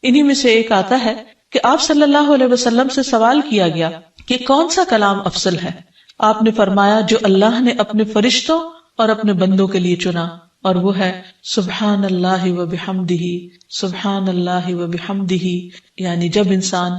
انہی میں سے ایک آتا ہے کہ آپ صلی اللہ علیہ وسلم سے سوال کیا گیا کہ کون سا کلام افضل ہے؟ آپ نے فرمایا جو اللہ نے اپنے فرشتوں اور اپنے بندوں کے لیے چنا، اور وہ ہے سبحان اللہ و بحمدہ، سبحان اللہ و بحمدہ، یعنی جب انسان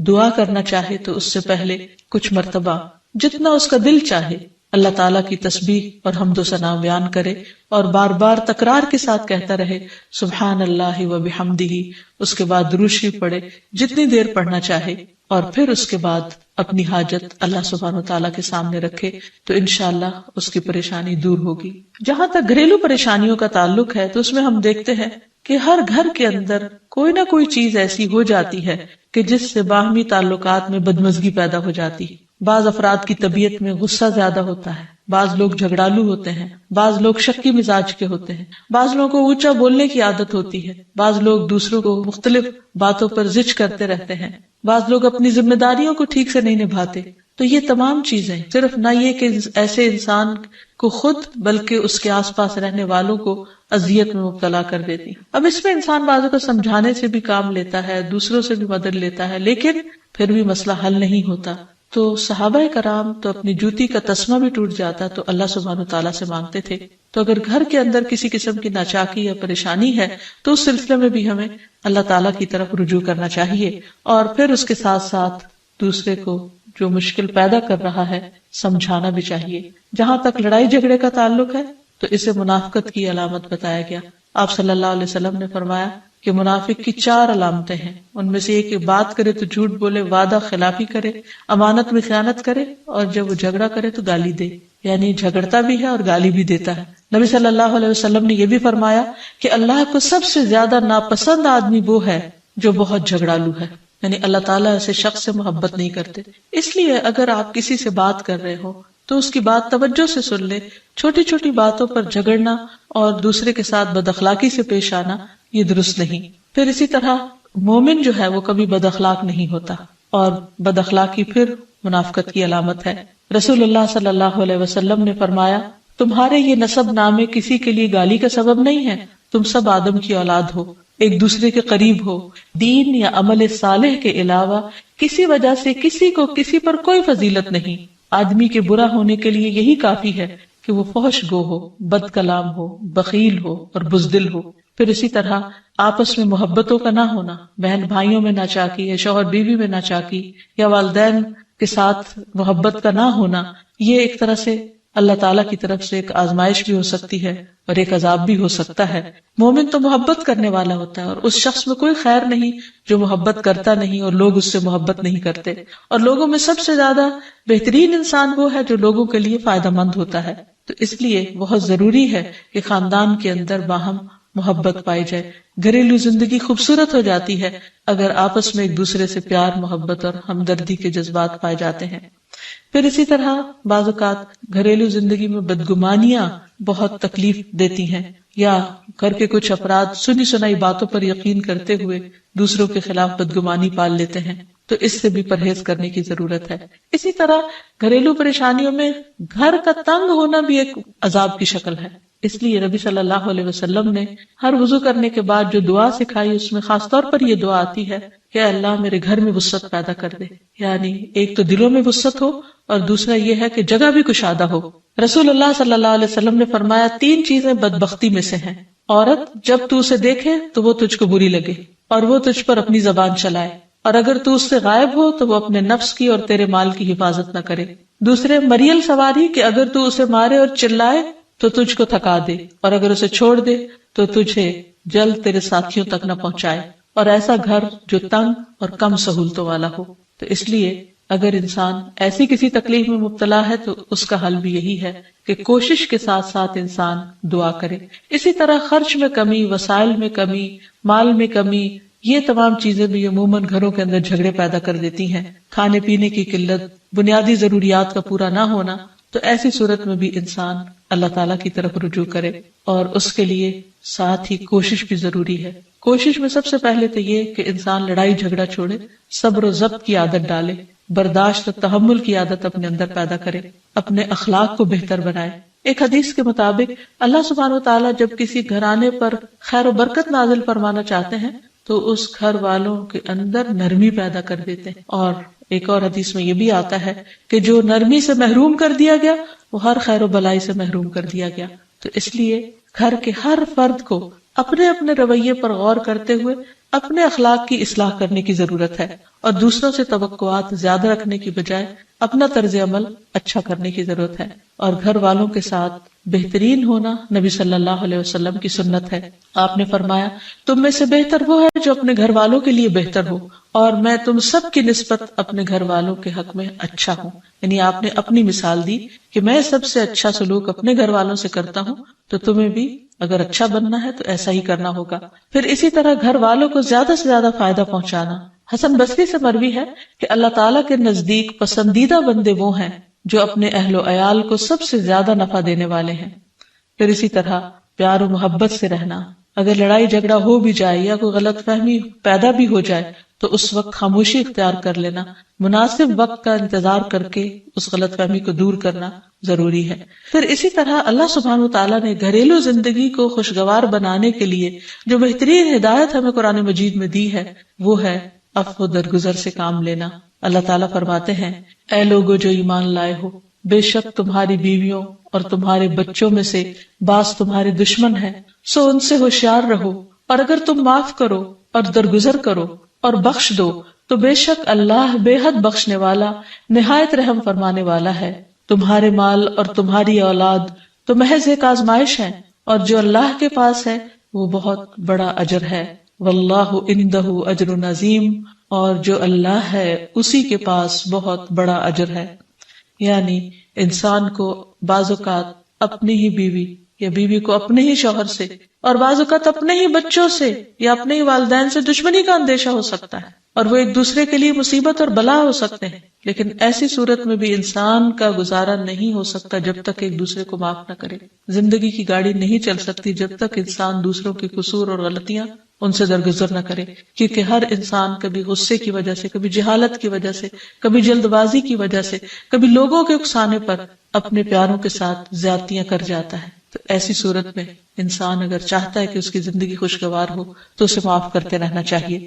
دعا کرنا چاہے تو اس سے پہلے کچھ مرتبہ جتنا اس کا دل چاہے اللہ تعالیٰ کی تسبیح اور حمد و ثنا بیان کرے، اور بار بار تکرار کے ساتھ کہتا رہے سبحان اللہ و بحمدہ، اس کے بعد درود شریف پڑھے جتنی دیر پڑھنا چاہے، اور پھر اس کے بعد اپنی حاجت اللہ سبحانہ و تعالیٰ کے سامنے رکھے تو انشاءاللہ اس کی پریشانی دور ہوگی۔ جہاں تک گھریلو پریشانیوں کا تعلق ہے تو اس میں ہم دیکھتے ہیں کہ ہر گھر کے اندر کوئی نہ کوئی چیز ایسی ہو جاتی ہے کہ جس سے باہمی تعلقات میں بدمزگی پیدا ہو جاتی ہے۔ بعض افراد کی طبیعت میں غصہ زیادہ ہوتا ہے، بعض لوگ جھگڑالو ہوتے ہیں، بعض لوگ شکی مزاج کے ہوتے ہیں، بعض لوگوں کو اونچا بولنے کی عادت ہوتی ہے، بعض لوگ دوسروں کو مختلف باتوں پر زج کرتے رہتے ہیں، بعض لوگ اپنی ذمہ داریوں کو ٹھیک سے نہیں نبھاتے۔ تو یہ تمام چیزیں صرف نہ یہ کہ ایسے انسان کو خود بلکہ اس کے آس پاس رہنے والوں کو اذیت میں مبتلا کر دیتی۔ اب اس میں انسان بعضوں کو سمجھانے سے بھی کام لیتا ہے، دوسروں سے بھی مدد لیتا ہے، لیکن پھر بھی مسئلہ حل نہیں ہوتا۔ تو صحابہ کرام تو اپنی جوتی کا تسمہ بھی ٹوٹ جاتا تو اللہ سبحانہ تعالیٰ سے مانگتے تھے۔ تو اگر گھر کے اندر کسی قسم کی ناچاکی یا پریشانی ہے تو اس سلسلے میں بھی ہمیں اللہ تعالیٰ کی طرف رجوع کرنا چاہیے، اور پھر اس کے ساتھ ساتھ دوسرے کو جو مشکل پیدا کر رہا ہے سمجھانا بھی چاہیے۔ جہاں تک لڑائی جھگڑے کا تعلق ہے تو اسے منافقت کی علامت بتایا گیا۔ آپ صلی اللہ علیہ وسلم نے فرمایا کہ منافق کی 4 علامتیں ہیں، ان میں سے ایک بات کرے تو جھوٹ بولے، وعدہ خلافی کرے، امانت میں خیانت کرے، اور جب وہ جھگڑا کرے تو گالی دے، یعنی جھگڑتا بھی ہے اور گالی بھی دیتا ہے۔ نبی صلی اللہ علیہ وسلم نے یہ بھی فرمایا کہ اللہ کو سب سے زیادہ ناپسند آدمی وہ ہے جو بہت جھگڑالو ہے، یعنی اللہ تعالیٰ ایسے شخص سے محبت نہیں کرتے۔ اس لیے اگر آپ کسی سے بات کر رہے ہو تو اس کی بات توجہ سے سن لے۔ چھوٹی چھوٹی باتوں پر جھگڑنا اور دوسرے کے ساتھ بد اخلاقی سے پیش آنا یہ درست نہیں۔ پھر اسی طرح مومن جو ہے وہ کبھی بد اخلاق نہیں ہوتا، اور بد اخلاقی پھر منافقت کی علامت ہے۔ رسول اللہ صلی اللہ علیہ وسلم نے فرمایا تمہارے یہ نسب نامے کسی کے لیے گالی کا سبب نہیں ہے، تم سب آدم کی اولاد ہو، ایک دوسرے کے قریب ہو، دین یا عمل صالح کے علاوہ کسی وجہ سے کسی کو کسی پر کوئی فضیلت نہیں۔ آدمی کے برا ہونے کے لیے یہی کافی ہے کہ وہ فحش گو ہو، بد کلام ہو، بخیل ہو اور بزدل ہو۔ پھر اسی طرح آپس میں محبتوں کا نہ ہونا، بہن بھائیوں میں ناچاکی یا شوہر بیوی میں ناچاکی یا والدین کے ساتھ محبت کا نہ ہونا، یہ ایک طرح سے اللہ تعالیٰ کی طرف سے ایک آزمائش بھی ہو سکتی ہے اور ایک عذاب بھی ہو سکتا ہے۔ مومن تو محبت کرنے والا ہوتا ہے، اور اس شخص میں کوئی خیر نہیں جو محبت کرتا نہیں اور لوگ اس سے محبت نہیں کرتے، اور لوگوں میں سب سے زیادہ بہترین انسان وہ ہے جو لوگوں کے لیے فائدہ مند ہوتا ہے۔ تو اس لیے بہت ضروری ہے کہ خاندان کے اندر باہم محبت پائی جائے۔ گھریلو زندگی خوبصورت ہو جاتی ہے اگر آپس میں ایک دوسرے سے پیار، محبت اور ہمدردی کے جذبات پائے جاتے ہیں۔ پھر اسی طرح بعض اوقات گھریلو زندگی میں بدگمانیاں بہت تکلیف دیتی ہیں، یا گھر کے کچھ افراد سنی سنائی باتوں پر یقین کرتے ہوئے دوسروں کے خلاف بدگمانی پال لیتے ہیں، تو اس سے بھی پرہیز کرنے کی ضرورت ہے۔ اسی طرح گھریلو پریشانیوں میں گھر کا تنگ ہونا بھی ایک عذاب کی شکل ہے۔ اس لیے نبی صلی اللہ علیہ وسلم نے ہر وضو کرنے کے بعد جو دعا سکھائی اس میں خاص طور پر یہ دعا آتی ہے کہ اللہ میرے گھر میں وسعت پیدا کر دے، یعنی ایک تو دلوں میں وسعت ہو اور دوسرا یہ ہے کہ جگہ بھی کشادہ ہو۔ رسول اللہ صلی اللہ علیہ وسلم نے فرمایا 3 چیزیں بدبختی میں سے ہیں۔ عورت جب تو اسے دیکھے تو وہ تجھ کو بری لگے اور وہ تجھ پر اپنی زبان چلائے، اور اگر تو اس سے غائب ہو تو وہ اپنے نفس کی اور تیرے مال کی حفاظت نہ کرے۔ دوسرے مریل سواری کہ اگر تو اسے مارے اور چلائے تو تجھ کو تھکا دے، اور اگر اسے چھوڑ دے تو تجھے جلد تیرے ساتھیوں تک نہ پہنچائے، اور ایسا گھر جو تنگ اور کم سہولتوں والا ہو۔ تو اس لیے اگر انسان ایسی کسی تکلیف میں مبتلا ہے تو اس کا حل بھی یہی ہے کہ کوشش کے ساتھ ساتھ انسان دعا کرے۔ اسی طرح خرچ میں کمی، وسائل میں کمی، مال میں کمی، یہ تمام چیزیں بھی عموماً گھروں کے اندر جھگڑے پیدا کر دیتی ہیں۔ کھانے پینے کی قلت، بنیادی ضروریات کا پورا نہ ہونا، تو ایسی صورت میں بھی انسان اللہ تعالیٰ کی طرف رجوع کرے، اور اس کے لیے ساتھ ہی کوشش بھی ضروری ہے۔ کوشش میں سب سے پہلے تو یہ کہ انسان لڑائی جھگڑا چھوڑے، صبر و ضبط کی عادت ڈالے، برداشت و تحمل کی عادت اپنے اندر پیدا کرے، اپنے اخلاق کو بہتر بنائے۔ ایک حدیث کے مطابق اللہ سبحانہ و تعالیٰ جب کسی گھرانے پر خیر و برکت نازل فرمانا چاہتے ہیں تو اس گھر والوں کے اندر نرمی پیدا کر دیتے ہیں. اور ایک اور حدیث میں یہ بھی آتا ہے کہ جو نرمی سے محروم کر دیا گیا وہ ہر خیر و بلائی سے محروم کر دیا گیا. تو اس لیے گھر کے ہر فرد کو اپنے اپنے رویے پر غور کرتے ہوئے اپنے اخلاق کی اصلاح کرنے کی ضرورت ہے، اور دوسروں سے توقعات زیادہ رکھنے کی بجائے اپنا طرز عمل اچھا کرنے کی ضرورت ہے. اور گھر والوں کے ساتھ بہترین ہونا نبی صلی اللہ علیہ وسلم کی سنت ہے. آپ نے فرمایا تم میں سے بہتر وہ ہے جو اپنے گھر والوں کے لیے بہتر ہو، اور میں تم سب کی نسبت اپنے گھر والوں کے حق میں اچھا ہوں. یعنی آپ نے اپنی مثال دی کہ میں سب سے اچھا سلوک اپنے گھر والوں سے کرتا ہوں، تو تمہیں بھی اگر اچھا بننا ہے تو ایسا ہی کرنا ہوگا. پھر اسی طرح گھر والوں کو زیادہ سے زیادہ فائدہ پہنچانا. حسن بصری سے مروی ہے کہ اللہ تعالیٰ کے نزدیک پسندیدہ بندے وہ ہیں جو اپنے اہل و عیال کو سب سے زیادہ نفع دینے والے ہیں. پھر اسی طرح پیار و محبت سے رہنا. اگر لڑائی جھگڑا ہو بھی جائے یا کوئی غلط فہمی پیدا بھی ہو جائے تو اس وقت خاموشی اختیار کر لینا، مناسب وقت کا انتظار کر کے اس غلط فہمی کو دور کرنا ضروری ہے. پھر اسی طرح اللہ سبحانہ وتعالیٰ نے گھریلو زندگی کو خوشگوار بنانے کے لیے جو بہترین ہدایت ہمیں قرآن مجید میں دی ہے وہ ہے عفو و درگزر سے کام لینا. اللہ تعالیٰ فرماتے ہیں اے لوگو جو ایمان لائے ہو، بے شک تمہاری بیویوں اور تمہارے بچوں میں سے بعض تمہارے دشمن ہیں، سو ان سے ہوشیار رہو، اور اگر تم معاف کرو اور درگزر کرو اور بخش دو تو بے شک اللہ بے حد بخشنے والا نہایت رحم فرمانے والا ہے. تمہارے مال اور تمہاری اولاد تو محض ایک آزمائش ہے، اور جو اللہ کے پاس ہے وہ بہت بڑا اجر ہے. واللہ عندہ اجر عظیم، اور جو اللہ ہے اسی کے پاس بہت بڑا اجر ہے. یعنی انسان کو بعض اوقات اپنی ہی بیوی یا بیوی کو اپنے ہی شوہر سے اور بعض اوقات اپنے ہی بچوں سے یا اپنے ہی والدین سے دشمنی کا اندیشہ ہو سکتا ہے، اور وہ ایک دوسرے کے لیے مصیبت اور بلا ہو سکتے ہیں. لیکن ایسی صورت میں بھی انسان کا گزارا نہیں ہو سکتا جب تک ایک دوسرے کو معاف نہ کرے. زندگی کی گاڑی نہیں چل سکتی جب تک انسان دوسروں کے قصور اور غلطیاں ان سے درگزر نہ کرے، کیونکہ ہر انسان کبھی غصے کی وجہ سے، کبھی جہالت کی وجہ سے، کبھی جلد بازی کی وجہ سے، کبھی لوگوں کے اکسانے پر اپنے پیاروں کے ساتھ زیادتیاں کر جاتا ہے. تو ایسی صورت میں انسان اگر چاہتا ہے کہ اس کی زندگی خوشگوار ہو تو اسے معاف کرتے رہنا چاہیے.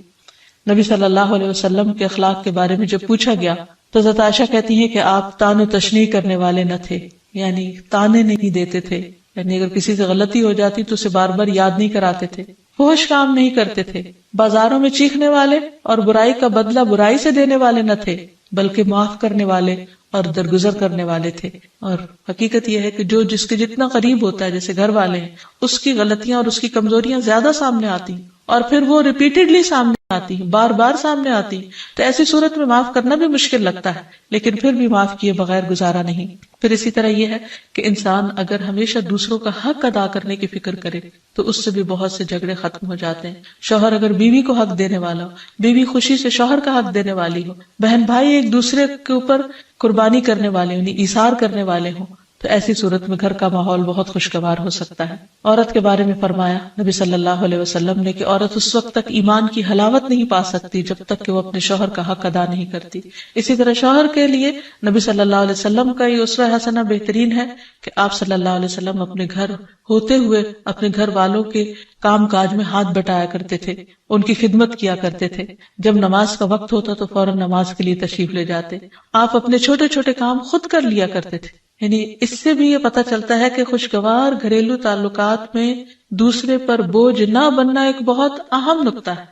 نبی صلی اللہ علیہ وسلم کے اخلاق کے بارے میں جب پوچھا گیا تو حضرت عائشہ کہتی ہیں کہ آپ تان و تشنیع کرنے والے نہ تھے، یعنی تانے نہیں دیتے تھے، یعنی اگر کسی سے غلطی ہو جاتی تو اسے بار بار یاد نہیں کراتے تھے، فحش کام نہیں کرتے تھے، بازاروں میں چیخنے والے اور برائی کا بدلہ برائی سے دینے والے نہ تھے، بلکہ معاف کرنے والے اور درگزر کرنے والے تھے. اور حقیقت یہ ہے کہ جو جس کے جتنا قریب ہوتا ہے، جیسے گھر والے ہیں، اس کی غلطیاں اور اس کی کمزوریاں زیادہ سامنے آتی ہیں، اور پھر وہ ریپیٹڈلی سامنے آتی ہیں، بار بار سامنے آتی ہیں. تو ایسی صورت میں معاف کرنا بھی مشکل لگتا ہے، لیکن پھر بھی معاف کیے بغیر گزارا نہیں. پھر اسی طرح یہ ہے کہ انسان اگر ہمیشہ دوسروں کا حق ادا کرنے کی فکر کرے تو اس سے بھی بہت سے جھگڑے ختم ہو جاتے ہیں. شوہر اگر بیوی کو حق دینے والا ہو، بیوی خوشی سے شوہر کا حق دینے والی ہو، بہن بھائی ایک دوسرے کے اوپر قربانی کرنے والے یعنی ایثار کرنے والے ہوں، تو ایسی صورت میں گھر کا ماحول بہت خوشگوار ہو سکتا ہے. عورت کے بارے میں فرمایا نبی صلی اللہ علیہ وسلم نے کہ عورت اس وقت تک ایمان کی حلاوت نہیں پا سکتی جب تک کہ وہ اپنے شوہر کا حق ادا نہیں کرتی. اسی طرح شوہر کے لیے نبی صلی اللہ علیہ وسلم کا یہ اسوہ حسنہ بہترین ہے کہ آپ صلی اللہ علیہ وسلم اپنے گھر ہوتے ہوئے اپنے گھر والوں کے کام کاج میں ہاتھ بٹایا کرتے تھے، ان کی خدمت کیا کرتے تھے. جب نماز کا وقت ہوتا تو فوراً نماز کے لیے تشریف لے جاتے. آپ اپنے چھوٹے چھوٹے کام خود کر لیا کرتے تھے. یعنی اس سے بھی یہ پتہ چلتا ہے کہ خوشگوار گھریلو تعلقات میں دوسرے پر بوجھ نہ بننا ایک بہت اہم نقطہ ہے،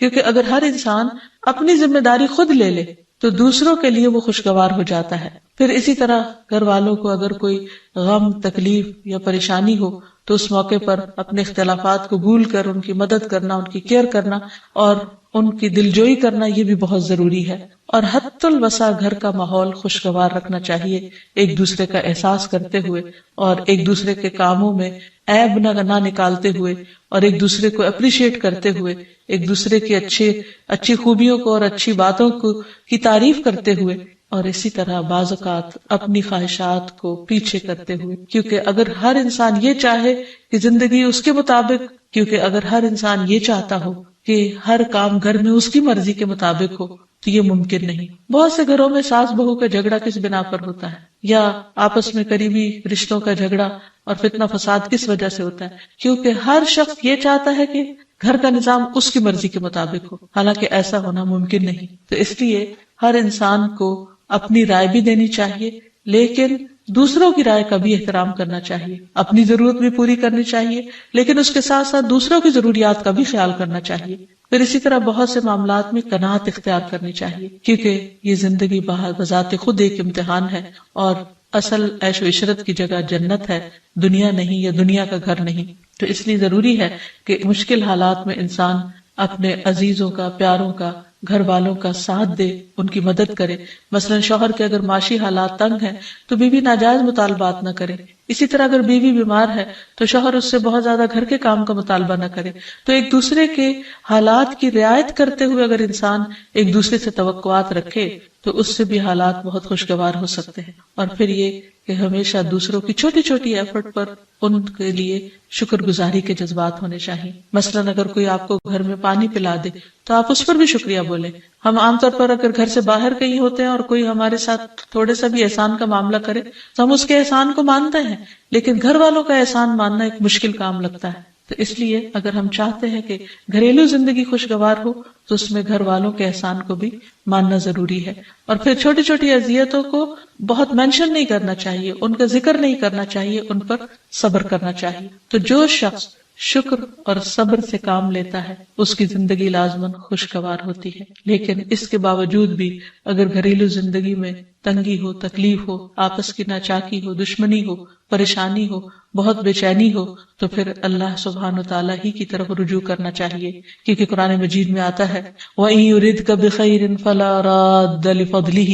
کیونکہ اگر ہر انسان اپنی ذمہ داری خود لے لے تو دوسروں کے لیے وہ خوشگوار ہو جاتا ہے. پھر اسی طرح گھر والوں کو اگر کوئی غم، تکلیف یا پریشانی ہو تو اس موقع پر اپنے اختلافات کو بھول کر ان کی مدد کرنا، ان کی کیئر کرنا اور ان کی دلجوئی کرنا یہ بھی بہت ضروری ہے. اور حد الوسع گھر کا ماحول خوشگوار رکھنا چاہیے، ایک دوسرے کا احساس کرتے ہوئے اور ایک دوسرے کے کاموں میں عیب نہ نکالتے ہوئے اور ایک دوسرے کو اپریشیٹ کرتے ہوئے، ایک دوسرے کی اچھی خوبیوں کو اور اچھی باتوں کی تعریف کرتے ہوئے، اور اسی طرح بعض اوقات اپنی خواہشات کو پیچھے کرتے ہوئے. کیونکہ اگر ہر انسان یہ چاہے کہ زندگی اس کے مطابق، کیونکہ اگر ہر انسان یہ چاہتا ہو کہ ہر کام گھر میں اس کی مرضی کے مطابق ہو تو یہ ممکن نہیں. بہت سے گھروں میں ساس بہو کا جھگڑا کس بنا پر ہوتا ہے، یا آپس میں قریبی رشتوں کا جھگڑا اور فتنہ فساد کس وجہ سے ہوتا ہے؟ کیونکہ ہر شخص یہ چاہتا ہے کہ گھر کا نظام اس کی مرضی کے مطابق ہو، حالانکہ ایسا ہونا ممکن نہیں. تو اس لیے ہر انسان کو اپنی رائے بھی دینی چاہیے، لیکن دوسروں کی رائے کا بھی احترام کرنا چاہیے. اپنی ضرورت بھی پوری کرنی چاہیے، لیکن اس کے ساتھ ساتھ دوسروں کی ضروریات کا بھی خیال کرنا چاہیے. پھر اسی طرح بہت سے معاملات میں قناعت اختیار کرنی چاہیے، کیونکہ یہ زندگی بذات خود ایک امتحان ہے، اور اصل عیش و عشرت کی جگہ جنت ہے، دنیا نہیں، یا دنیا کا گھر نہیں. تو اس لیے ضروری ہے کہ مشکل حالات میں انسان اپنے عزیزوں کا، پیاروں کا، گھر والوں کا ساتھ دے، ان کی مدد کرے. مثلا شوہر کے اگر معاشی حالات تنگ ہیں تو بیوی ناجائز مطالبات نہ کرے. اسی طرح اگر بیوی بیمار ہے تو شوہر اس سے بہت زیادہ گھر کے کام کا مطالبہ نہ کرے. تو ایک دوسرے کے حالات کی رعایت کرتے ہوئے اگر انسان ایک دوسرے سے توقعات رکھے تو اس سے بھی حالات بہت خوشگوار ہو سکتے ہیں. اور پھر یہ کہ ہمیشہ دوسروں کی چھوٹی چھوٹی ایفرٹ پر ان کے لیے شکر گزاری کے جذبات ہونے چاہیے. مثلا اگر کوئی آپ کو گھر میں پانی پلا دے تو آپ اس پر بھی شکریہ بولیں. ہم عام طور پر اگر گھر سے باہر کہیں ہوتے ہیں اور کوئی ہمارے ساتھ تھوڑے سا بھی احسان کا معاملہ کرے تو ہم اس کے احسان کو مانتے ہیں، لیکن گھر والوں کا احسان ماننا ایک مشکل کام لگتا ہے. تو اس لیے اگر ہم چاہتے ہیں کہ گھریلو زندگی خوشگوار ہو تو اس میں گھر والوں کے احسان کو بھی ماننا ضروری ہے. اور پھر چھوٹی چھوٹی اذیتوں کو بہت مینشن نہیں کرنا چاہیے، ان کا ذکر نہیں کرنا چاہیے، ان پر صبر کرنا چاہیے. تو جو شخص شکر اور صبر سے کام لیتا ہے اس کی زندگی لازماً خوشگوار ہوتی ہے. لیکن اس کے باوجود بھی اگر گھریلو زندگی میں تنگی ہو، تکلیف ہو، آپس کی ناچاکی ہو، دشمنی ہو، پریشانی ہو، بہت بے چینی ہو، تو پھر اللہ سبحانہ وتعالی ہی کی طرف رجوع کرنا چاہیے. کیونکہ قرآن مجید میں آتا ہے وَإِن يُرِدْكَ بِخَيْرٍ فَلَا رَادَّ لِفَضْلِهِ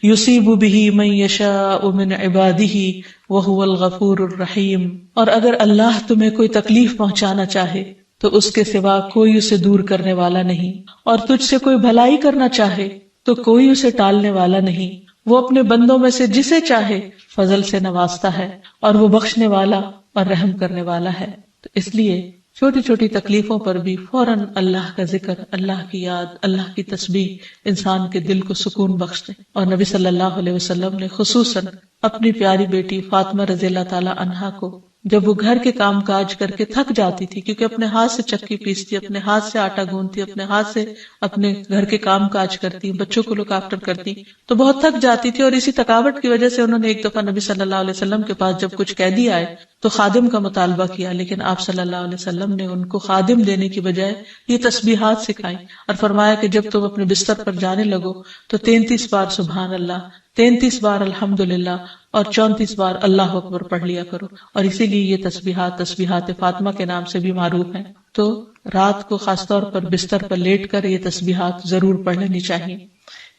يُصِيبُ بِهِ مَن يَشَاءُ مِنْ عِبَادِهِ وَهُوَ الْغَفُورُ الرَّحِيمُ. اور اگر اللہ تمہیں کوئی تکلیف پہنچانا چاہے تو اس کے سوا کوئی اسے دور کرنے والا نہیں، اور تجھ سے کوئی بھلائی کرنا چاہے تو کوئی اسے ٹالنے والا نہیں. وہ اپنے بندوں میں سے جسے چاہے فضل سے نوازتا ہے، اور وہ بخشنے والا اور رحم کرنے والا ہے. تو اس لیے چھوٹی چھوٹی تکلیفوں پر بھی فوراً اللہ کا ذکر، اللہ کی یاد، اللہ کی تسبیح انسان کے دل کو سکون بخشتے. اور نبی صلی اللہ علیہ وسلم نے خصوصاً اپنی پیاری بیٹی فاطمہ رضی اللہ تعالی عنہا کو جب وہ گھر کے کام کاج کر کے تھک جاتی تھی، کیونکہ اپنے ہاتھ سے چکی پیستی، اپنے ہاتھ سے آٹا گوندتی، اپنے ہاتھ سے اپنے گھر کے کام کاج کرتی، بچوں کو لک آفٹر کرتی، تو بہت تھک جاتی تھی. اور اسی تھکاوٹ کی وجہ سے انہوں نے ایک دفعہ نبی صلی اللہ علیہ وسلم کے پاس جب کچھ قیدی آئے تو خادم کا مطالبہ کیا، لیکن آپ صلی اللہ علیہ وسلم نے ان کو خادم دینے کی بجائے یہ تسبیحات سکھائی اور فرمایا کہ جب تم اپنے بستر پر جانے لگو تو 33 بار سبحان اللہ، 33 بار الحمدللہ اور 34 بار اللہ اکبر پڑھ لیا کرو. اور اسی لیے یہ تسبیحات فاطمہ کے نام سے بھی معروف ہیں. تو رات کو خاص طور پر بستر پر لیٹ کر یہ تسبیحات ضرور پڑھ لینی چاہیے،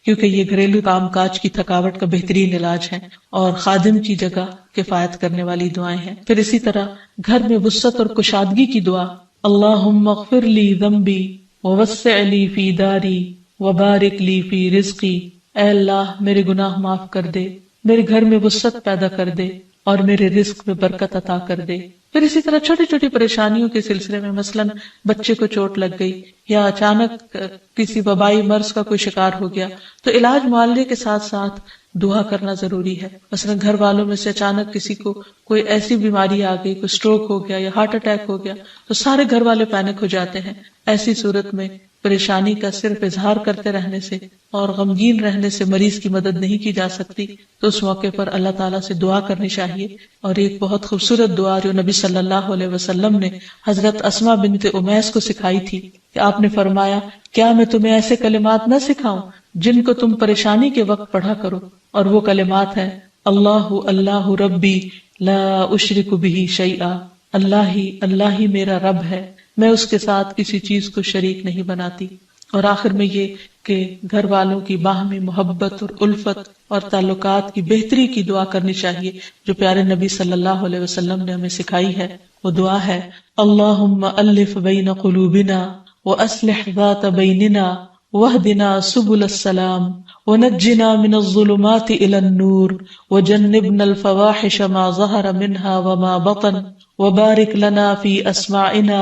کیونکہ یہ گھریلو کام کاج کی تھکاوٹ کا بہترین علاج ہے اور خادم کی جگہ کفایت کرنے والی دعائیں ہیں. پھر اسی طرح گھر میں وسعت اور کشادگی کی دعا، اللہم اغفر لی ذنبی ووسع لی فی داری وبارک لی فی رزقی. اے اللہ میرے گناہ معاف کر دے، میرے گھر میں وسعت پیدا کر دے اور میرے رزق میں برکت عطا کر دے. پھر اسی طرح چھوٹی چھوٹی پریشانیوں کے سلسلے میں مثلاً بچے کو چوٹ لگ گئی یا اچانک کسی وبائی مرض کا کوئی شکار ہو گیا تو علاج معالجے کے ساتھ ساتھ دعا کرنا ضروری ہے. مثلا گھر والوں میں سے اچانک کسی کو کوئی ایسی بیماری آ گئی، کوئی سٹروک ہو گیا یا ہارٹ اٹیک ہو گیا تو سارے گھر والے پینک ہو جاتے ہیں. ایسی صورت میں پریشانی کا صرف اظہار کرتے رہنے سے اور غمگین رہنے سے مریض کی مدد نہیں کی جا سکتی. تو اس موقع پر اللہ تعالیٰ سے دعا کرنی چاہیے. اور ایک بہت خوبصورت دعا جو نبی صلی اللہ علیہ وسلم نے حضرت اسماء بنت امیس کو سکھائی تھی کہ آپ نے فرمایا کیا میں تمہیں ایسے کلمات نہ سکھاؤں جن کو تم پریشانی کے وقت پڑھا کرو. اور وہ کلمات ہیں اللہ اللہ ربی لا اشرک بہ شیئا، اللہ ہی میرا رب ہے، میں اس کے ساتھ کسی چیز کو شریک نہیں بناتی. اور آخر میں یہ کہ گھر والوں کی باہمی محبت اور الفت اور تعلقات کی بہتری کی دعا کرنی چاہیے جو پیارے نبی صلی اللہ علیہ وسلم نے ہمیں سکھائی ہے. وہ دعا ہے اللہم الف بین قلوبنا واصلح ذات بیننا واہدنا سبل السلام ونجنا من الظلمات الى النور وجنبنا الفواحش ما ظهر منها وما بطن وبارك لنا في اسماعنا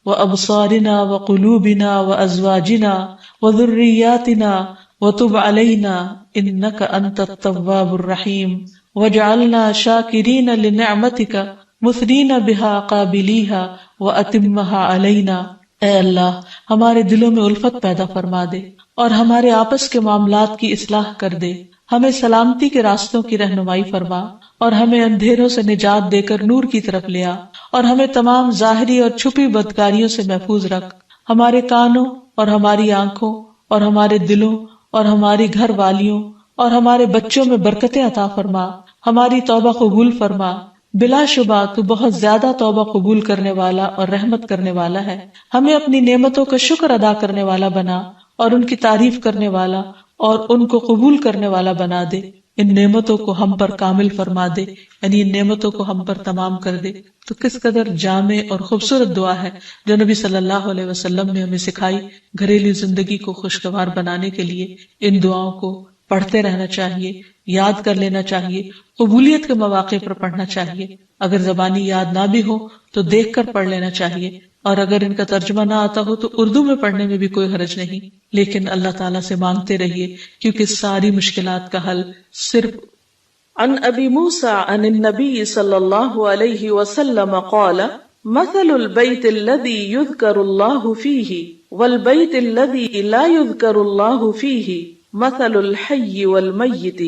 وابصارنا وقلوبنا وازواجنا وذرياتنا وتب علینا انک انت التواب الرحیم وجعلنا شاکرین لنعمتک مثنین بها قابلیہا واتمها علینا۔ اے اللہ ہمارے دلوں میں الفت پیدا فرما دے اور ہمارے آپس کے معاملات کی اصلاح کر دے، ہمیں سلامتی کے راستوں کی رہنمائی فرما اور ہمیں اندھیروں سے نجات دے کر نور کی طرف لے آ، اور ہمیں تمام ظاہری اور چھپی بدکاریوں سے محفوظ رکھ، ہمارے کانوں اور ہماری آنکھوں اور ہمارے دلوں اور ہماری گھر والیوں اور ہمارے بچوں میں برکتیں عطا فرما، ہماری توبہ قبول فرما۔ بلا شبہ تو بہت زیادہ توبہ قبول کرنے والا اور رحمت کرنے والا ہے۔ ہمیں اپنی نعمتوں کا شکر ادا کرنے والا بنا اور ان کی تعریف کرنے والا اور ان کو قبول کرنے والا بنا دے۔ ان نعمتوں کو ہم پر کامل فرما دے، یعنی ان نعمتوں کو ہم پر تمام کر دے۔ تو کس قدر جامع اور خوبصورت دعا ہے جو نبی صلی اللہ علیہ وسلم نے ہمیں سکھائی۔ گھریلو زندگی کو خوشگوار بنانے کے لیے ان دعاؤں کو پڑھتے رہنا چاہیے، یاد کر لینا چاہیے، قبولیت کے مواقع پر پڑھنا چاہیے۔ اگر زبانی یاد نہ بھی ہو تو دیکھ کر پڑھ لینا چاہیے، اور اگر ان کا ترجمہ نہ آتا ہو تو اردو میں پڑھنے میں بھی کوئی حرج نہیں، لیکن اللہ تعالیٰ سے مانگتے رہیے، کیونکہ ساری مشکلات کا حل صرف۔ عن ابی موسیٰ عن النبی صلی اللہ علیہ وسلم قال مثل البیت الذی یذکر اللہ فیہ والبیت الذی لا یذکر اللہ فیہ مثل الحی والمیت،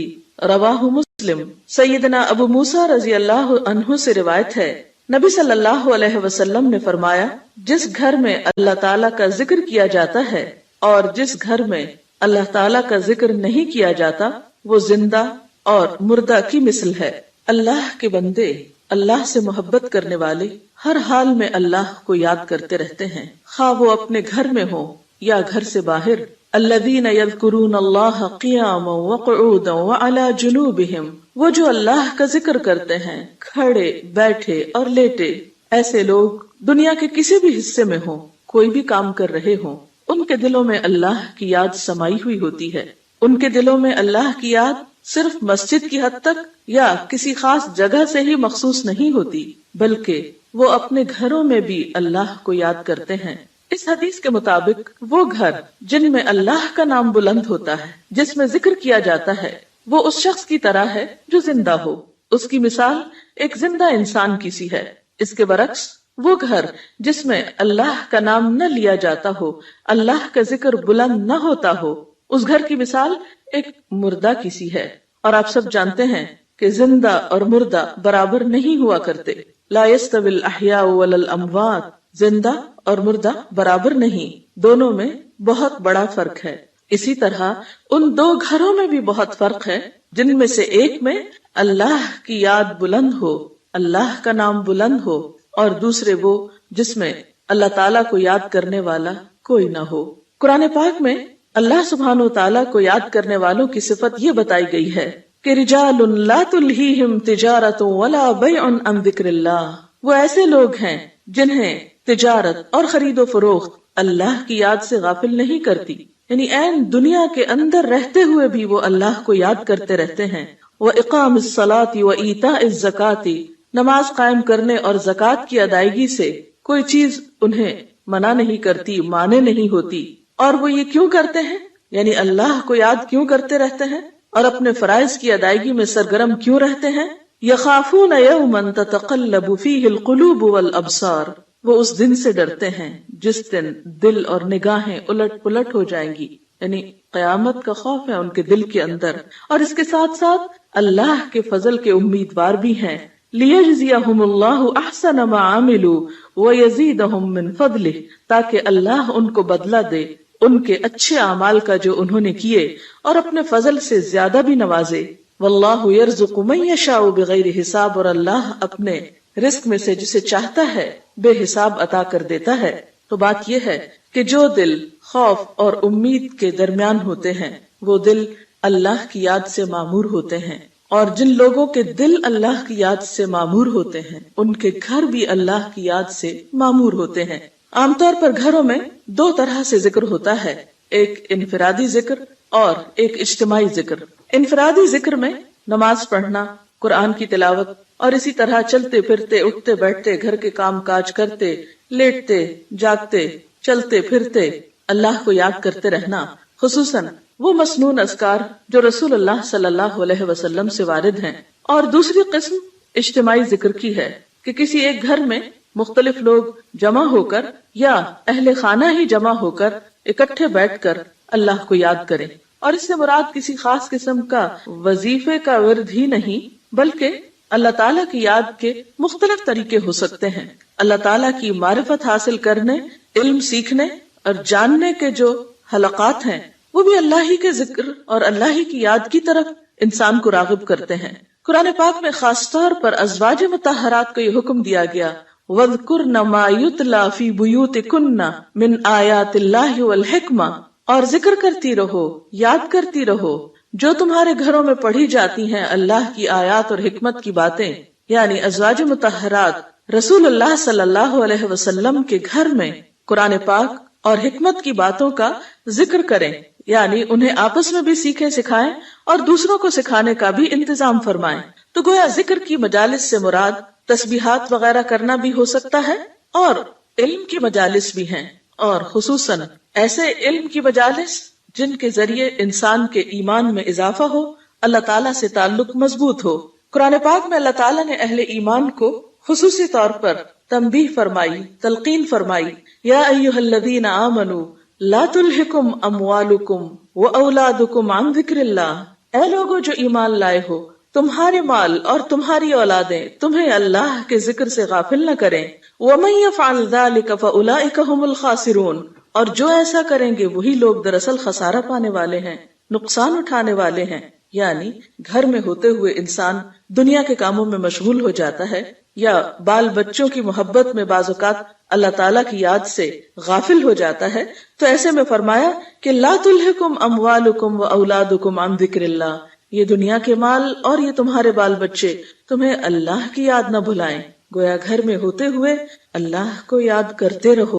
رواہ مسلم۔ سیدنا ابو موسیٰ رضی اللہ عنہ سے روایت ہے، نبی صلی اللہ علیہ وسلم نے فرمایا، جس گھر میں اللہ تعالیٰ کا ذکر کیا جاتا ہے اور جس گھر میں اللہ تعالیٰ کا ذکر نہیں کیا جاتا وہ زندہ اور مردہ کی مثل ہے۔ اللہ کے بندے، اللہ سے محبت کرنے والے ہر حال میں اللہ کو یاد کرتے رہتے ہیں، خواہ وہ اپنے گھر میں ہو یا گھر سے باہر۔ الذین یذکرون اللہ قیاما وقعودا وعلی جنوبہم، وہ جو اللہ کا ذکر کرتے ہیں کھڑے، بیٹھے اور لیٹے۔ ایسے لوگ دنیا کے کسی بھی حصے میں ہوں، کوئی بھی کام کر رہے ہوں، ان کے دلوں میں اللہ کی یاد سمائی ہوئی ہوتی ہے۔ ان کے دلوں میں اللہ کی یاد صرف مسجد کی حد تک یا کسی خاص جگہ سے ہی مخصوص نہیں ہوتی، بلکہ وہ اپنے گھروں میں بھی اللہ کو یاد کرتے ہیں۔ اس حدیث کے مطابق وہ گھر جن میں اللہ کا نام بلند ہوتا ہے، جس میں ذکر کیا جاتا ہے، وہ اس شخص کی طرح ہے جو زندہ ہو۔ اس کی مثال ایک زندہ انسان کی سی ہے۔ اس کے برعکس وہ گھر جس میں اللہ کا نام نہ لیا جاتا ہو، اللہ کا ذکر بلند نہ ہوتا ہو، اس گھر کی مثال ایک مردہ کی سی ہے۔ اور آپ سب جانتے ہیں کہ زندہ اور مردہ برابر نہیں ہوا کرتے۔ لا يستوي الاحیاء ولا الاموات، زندہ اور مردہ برابر نہیں، دونوں میں بہت بڑا فرق ہے۔ اسی طرح ان دو گھروں میں بھی بہت فرق ہے، جن میں سے ایک میں اللہ کی یاد بلند ہو، اللہ کا نام بلند ہو، اور دوسرے وہ جس میں اللہ تعالیٰ کو یاد کرنے والا کوئی نہ ہو۔ قرآن پاک میں اللہ سبحانہ وتعالیٰ کو یاد کرنے والوں کی صفت یہ بتائی گئی ہے کہ رجال لا تلہیہم تجارت ولا بیع عن ذکر اللہ، وہ ایسے لوگ ہیں جنہیں تجارت اور خرید و فروخت اللہ کی یاد سے غافل نہیں کرتی، یعنی عین دنیا کے اندر رہتے ہوئے بھی وہ اللہ کو یاد کرتے رہتے ہیں۔ وَإِقَامِ الصَّلَاةِ وَإِيتَاءِ الزَّكَاةِ، نماز قائم کرنے اور زکوٰۃ کی ادائیگی سے کوئی چیز انہیں منع نہیں کرتی، مانے نہیں ہوتی۔ اور وہ یہ کیوں کرتے ہیں؟ یعنی اللہ کو یاد کیوں کرتے رہتے ہیں اور اپنے فرائض کی ادائیگی میں سرگرم کیوں رہتے ہیں؟ یخافون یوما تتقلب فیہ القلوب والابصار، وہ اس دن سے ڈرتے ہیں جس دن دل اور نگاہیں الٹ پلٹ ہو جائیں گی، یعنی قیامت کا خوف ہے ان کے دل کے اندر، اور اس کے ساتھ ساتھ اللہ کے فضل کے امیدوار بھی ہیں۔ لیجزیہم اللہ احسن ما عملوا ویزیدہم من فضلہ، تاکہ اللہ ان کو بدلہ دے ان کے اچھے اعمال کا جو انہوں نے کیے، اور اپنے فضل سے زیادہ بھی نوازے۔ واللہ یرزق من یشاء بغیر حساب، اور اللہ اپنے رزق میں سے جسے چاہتا ہے بے حساب عطا کر دیتا ہے۔ تو بات یہ ہے کہ جو دل خوف اور امید کے درمیان ہوتے ہیں وہ دل اللہ کی یاد سے معمور ہوتے ہیں، اور جن لوگوں کے دل اللہ کی یاد سے معمور ہوتے ہیں ان کے گھر بھی اللہ کی یاد سے معمور ہوتے ہیں۔ عام طور پر گھروں میں دو طرح سے ذکر ہوتا ہے، ایک انفرادی ذکر اور ایک اجتماعی ذکر۔ انفرادی ذکر میں نماز پڑھنا، قرآن کی تلاوت، اور اسی طرح چلتے پھرتے، اٹھتے بیٹھتے، گھر کے کام کاج کرتے، لیٹتے جاگتے، چلتے پھرتے اللہ کو یاد کرتے رہنا، خصوصاً وہ مسنون اذکار جو رسول اللہ صلی اللہ علیہ وسلم سے وارد ہیں، اور دوسری قسم اجتماعی ذکر کی ہے کہ کسی ایک گھر میں مختلف لوگ جمع ہو کر یا اہل خانہ ہی جمع ہو کر اکٹھے بیٹھ کر اللہ کو یاد کریں، اور اس سے مراد کسی خاص قسم کا وظیفے کا ورد ہی نہیں بلکہ اللہ تعالیٰ کی یاد کے مختلف طریقے ہو سکتے ہیں۔ اللہ تعالیٰ کی معرفت حاصل کرنے، علم سیکھنے اور جاننے کے جو حلقات ہیں وہ بھی اللہ ہی کے ذکر اور اللہ ہی کی یاد کی طرف انسان کو راغب کرتے ہیں۔ قرآن پاک میں خاص طور پر ازواج مطہرات کو یہ حکم دیا گیا، وَاذْكُرْنَ مَا يُتْلَى فِي بُيُوتِكُنَّ مِنْ آيَاتِ اللَّهِ وَالْحِكْمَةِ، اور ذکر کرتی رہو، یاد کرتی رہو جو تمہارے گھروں میں پڑھی جاتی ہیں اللہ کی آیات اور حکمت کی باتیں، یعنی ازواج مطہرات رسول اللہ صلی اللہ علیہ وسلم کے گھر میں قرآن پاک اور حکمت کی باتوں کا ذکر کریں، یعنی انہیں آپس میں بھی سیکھیں سکھائیں اور دوسروں کو سکھانے کا بھی انتظام فرمائیں۔ تو گویا ذکر کی مجالس سے مراد تسبیحات وغیرہ کرنا بھی ہو سکتا ہے اور علم کی مجالس بھی ہیں، اور خصوصاً ایسے علم کی مجالس جن کے ذریعے انسان کے ایمان میں اضافہ ہو، اللہ تعالیٰ سے تعلق مضبوط ہو۔ قرآن پاک میں اللہ تعالیٰ نے اہل ایمان کو خصوصی طور پر تنبیہ فرمائی، تلقین فرمائی، یا ایھا الذین آمنوا لا تلہکم اموالکم واولادکم عن ذکر اللہ، اے لوگو جو ایمان لائے ہو، تمہارے مال اور تمہاری اولادیں تمہیں اللہ کے ذکر سے غافل نہ کریں، ومن یفعل ذلک فاولئک ھم الخاسرون، اور جو ایسا کریں گے وہی لوگ دراصل خسارہ پانے والے ہیں، نقصان اٹھانے والے ہیں۔ یعنی گھر میں ہوتے ہوئے انسان دنیا کے کاموں میں مشغول ہو جاتا ہے یا بال بچوں کی محبت میں بعض اوقات اللہ تعالیٰ کی یاد سے غافل ہو جاتا ہے، تو ایسے میں فرمایا کہ لا تلہکم اموالکم و اولادکم عن ذکر اللہ، یہ دنیا کے مال اور یہ تمہارے بال بچے تمہیں اللہ کی یاد نہ بھلائیں۔ گویا گھر میں ہوتے ہوئے اللہ کو یاد کرتے رہو۔